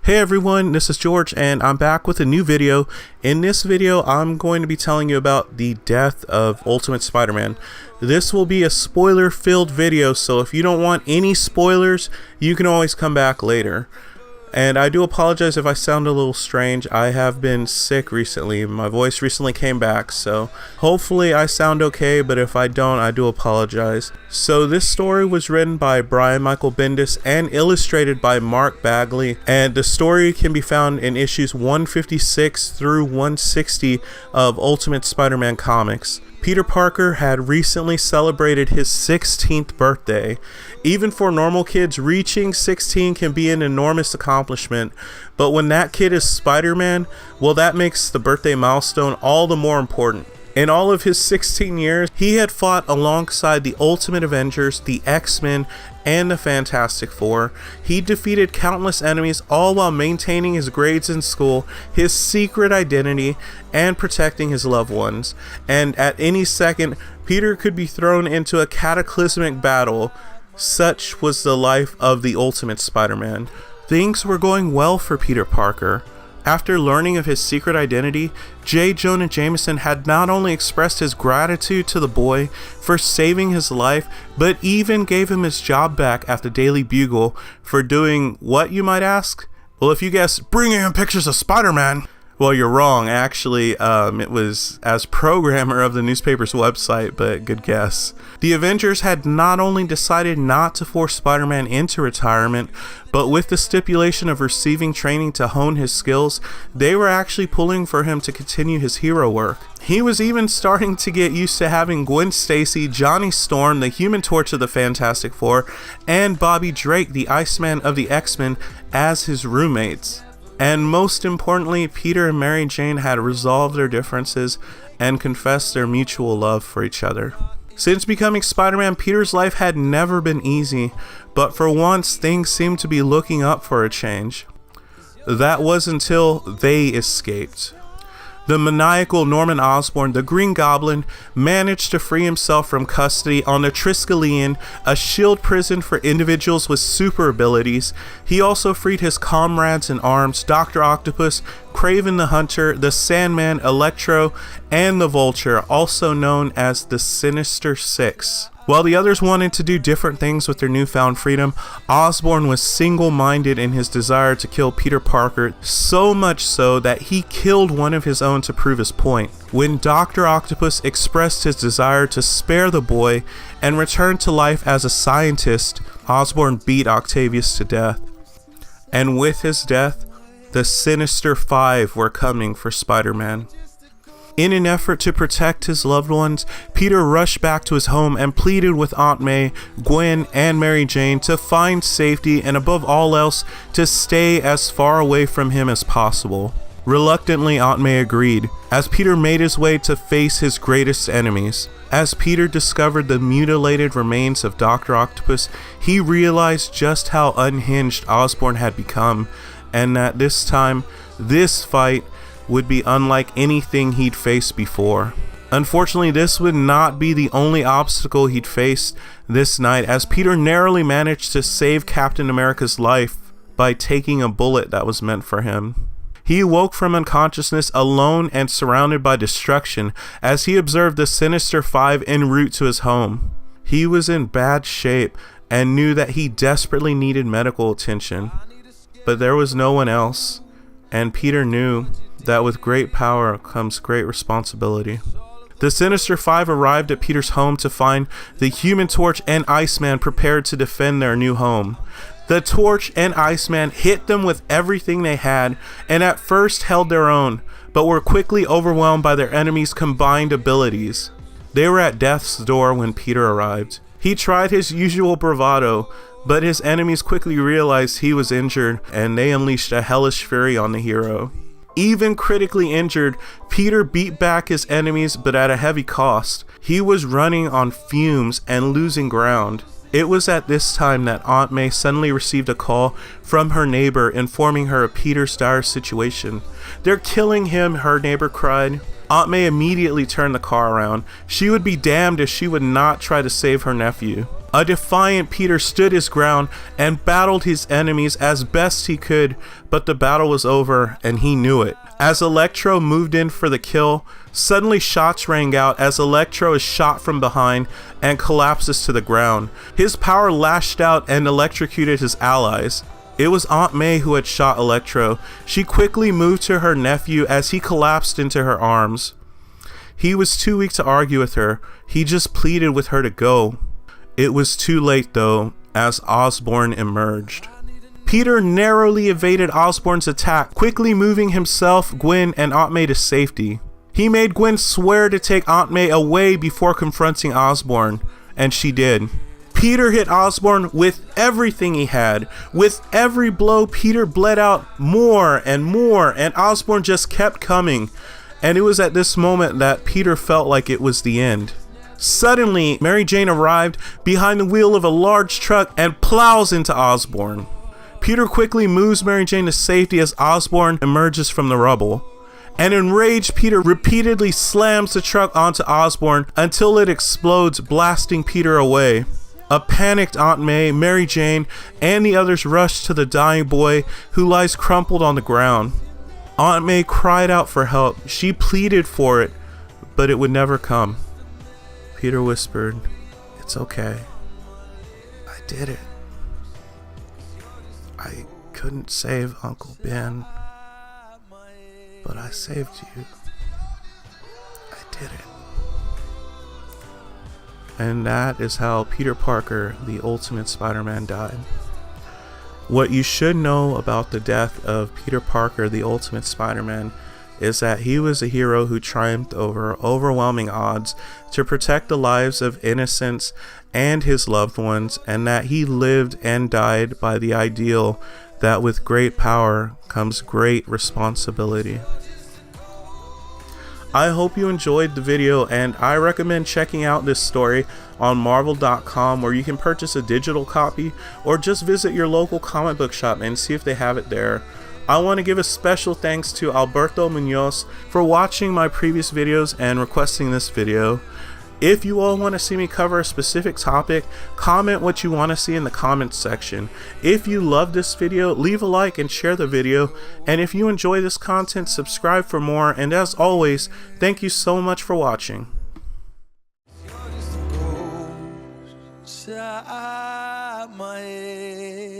Hey everyone, this is George and I'm back with a new video. In this video, I'm going to be telling you about the death of Ultimate Spider-Man. This will be a spoiler-filled video, so if you don't want any spoilers, you can always come back later. And I do apologize if I sound a little strange. I have been sick recently. My voice recently came back, so hopefully I sound okay, but if I don't, I do apologize. So this story was written by Brian Michael Bendis and illustrated by Mark Bagley, and the story can be found in issues 156 through 160 of Ultimate Spider-Man comics. Peter Parker had recently celebrated his 16th birthday. Even for normal kids, reaching 16 can be an enormous accomplishment, but when that kid is Spider-Man, well, that makes the birthday milestone all the more important. In all of his 16 years, he had fought alongside the Ultimate Avengers, the X-Men, and the Fantastic Four. He defeated countless enemies, all while maintaining his grades in school, his secret identity, and protecting his loved ones. And at any second, Peter could be thrown into a cataclysmic battle. Such was the life of the Ultimate Spider-Man. Things were going well for Peter Parker. After learning of his secret identity, J. Jonah Jameson had not only expressed his gratitude to the boy for saving his life, but even gave him his job back at the Daily Bugle for doing what, you might ask? Well, if you guess, bringing him pictures of Spider-Man. Well, you're wrong. Actually, it was as programmer of the newspaper's website, but good guess. The Avengers had not only decided not to force Spider-Man into retirement, but with the stipulation of receiving training to hone his skills, they were actually pulling for him to continue his hero work. He was even starting to get used to having Gwen Stacy, Johnny Storm, the Human Torch of the Fantastic Four, and Bobby Drake, the Iceman of the X-Men, as his roommates. And most importantly, Peter and Mary Jane had resolved their differences and confessed their mutual love for each other. Since becoming Spider-Man, Peter's life had never been easy, but for once, things seemed to be looking up for a change. That was until they escaped. The maniacal Norman Osborn, the Green Goblin, managed to free himself from custody on the Triskelion, a shield prison for individuals with super abilities. He also freed his comrades in arms, Dr. Octopus, Kraven the Hunter, the Sandman, Electro, and the Vulture, also known as the Sinister Six. While the others wanted to do different things with their newfound freedom, Osborn was single-minded in his desire to kill Peter Parker, so much so that he killed one of his own to prove his point. When Dr. Octopus expressed his desire to spare the boy and return to life as a scientist, Osborn beat Octavius to death. And with his death, the Sinister Five were coming for Spider-Man. In an effort to protect his loved ones, Peter rushed back to his home and pleaded with Aunt May, Gwen, and Mary Jane to find safety and above all else, to stay as far away from him as possible. Reluctantly, Aunt May agreed, as Peter made his way to face his greatest enemies. As Peter discovered the mutilated remains of Dr. Octopus, he realized just how unhinged Osborn had become, and that this time, this fight would be unlike anything he'd faced before. Unfortunately, this would not be the only obstacle he'd face this night, as Peter narrowly managed to save Captain America's life by taking a bullet that was meant for him. He awoke from unconsciousness alone and surrounded by destruction as he observed the Sinister Five en route to his home. He was in bad shape and knew that he desperately needed medical attention, but there was no one else, and Peter knew that with great power comes great responsibility. The Sinister Five arrived at Peter's home to find the Human Torch and Iceman prepared to defend their new home. The Torch and Iceman hit them with everything they had, and at first held their own, but were quickly overwhelmed by their enemies' combined abilities. They were at death's door when Peter arrived. He tried his usual bravado, but his enemies quickly realized he was injured, and they unleashed a hellish fury on the hero. Even critically injured, Peter beat back his enemies, but at a heavy cost. He was running on fumes and losing ground. It was at this time that Aunt May suddenly received a call from her neighbor informing her of Peter's dire situation. "They're killing him," her neighbor cried. Aunt May immediately turned the car around. She would be damned if she would not try to save her nephew. A defiant Peter stood his ground and battled his enemies as best he could, but the battle was over and he knew it. As Electro moved in for the kill, suddenly shots rang out as Electro is shot from behind and collapses to the ground. His power lashed out and electrocuted his allies. It was Aunt May who had shot Electro. She quickly moved to her nephew as he collapsed into her arms. He was too weak to argue with her. He just pleaded with her to go. It was too late though, as Osborn emerged. Peter narrowly evaded Osborn's attack, quickly moving himself, Gwen, and Aunt May to safety. He made Gwen swear to take Aunt May away before confronting Osborn, and she did. Peter hit Osborn with everything he had. With every blow, Peter bled out more, and Osborn just kept coming. And it was at this moment that Peter felt like it was the end. Suddenly, Mary Jane arrived behind the wheel of a large truck and plows into Osborn. Peter quickly moves Mary Jane to safety as Osborn emerges from the rubble. An enraged Peter repeatedly slams the truck onto Osborn until it explodes, blasting Peter away. A panicked Aunt May, Mary Jane, and the others rush to the dying boy who lies crumpled on the ground. Aunt May cried out for help. She pleaded for it, but it would never come. Peter whispered, "It's okay. I did it. I couldn't save Uncle Ben, but I saved you. I did it." And that is how Peter Parker, the Ultimate Spider-Man, died. What you should know about the death of Peter Parker, the Ultimate Spider-Man, is that he was a hero who triumphed over overwhelming odds to protect the lives of innocents and his loved ones, and that he lived and died by the ideal that with great power comes great responsibility. I hope you enjoyed the video, and I recommend checking out this story on marvel.com, where you can purchase a digital copy or just visit your local comic book shop and see if they have it there. I want to give a special thanks to Alberto Munoz for watching my previous videos and requesting this video. If you all want to see me cover a specific topic, comment what you want to see in the comments section. If you love this video, leave a like and share the video. And if you enjoy this content, subscribe for more. And as always, thank you so much for watching. Inside my head.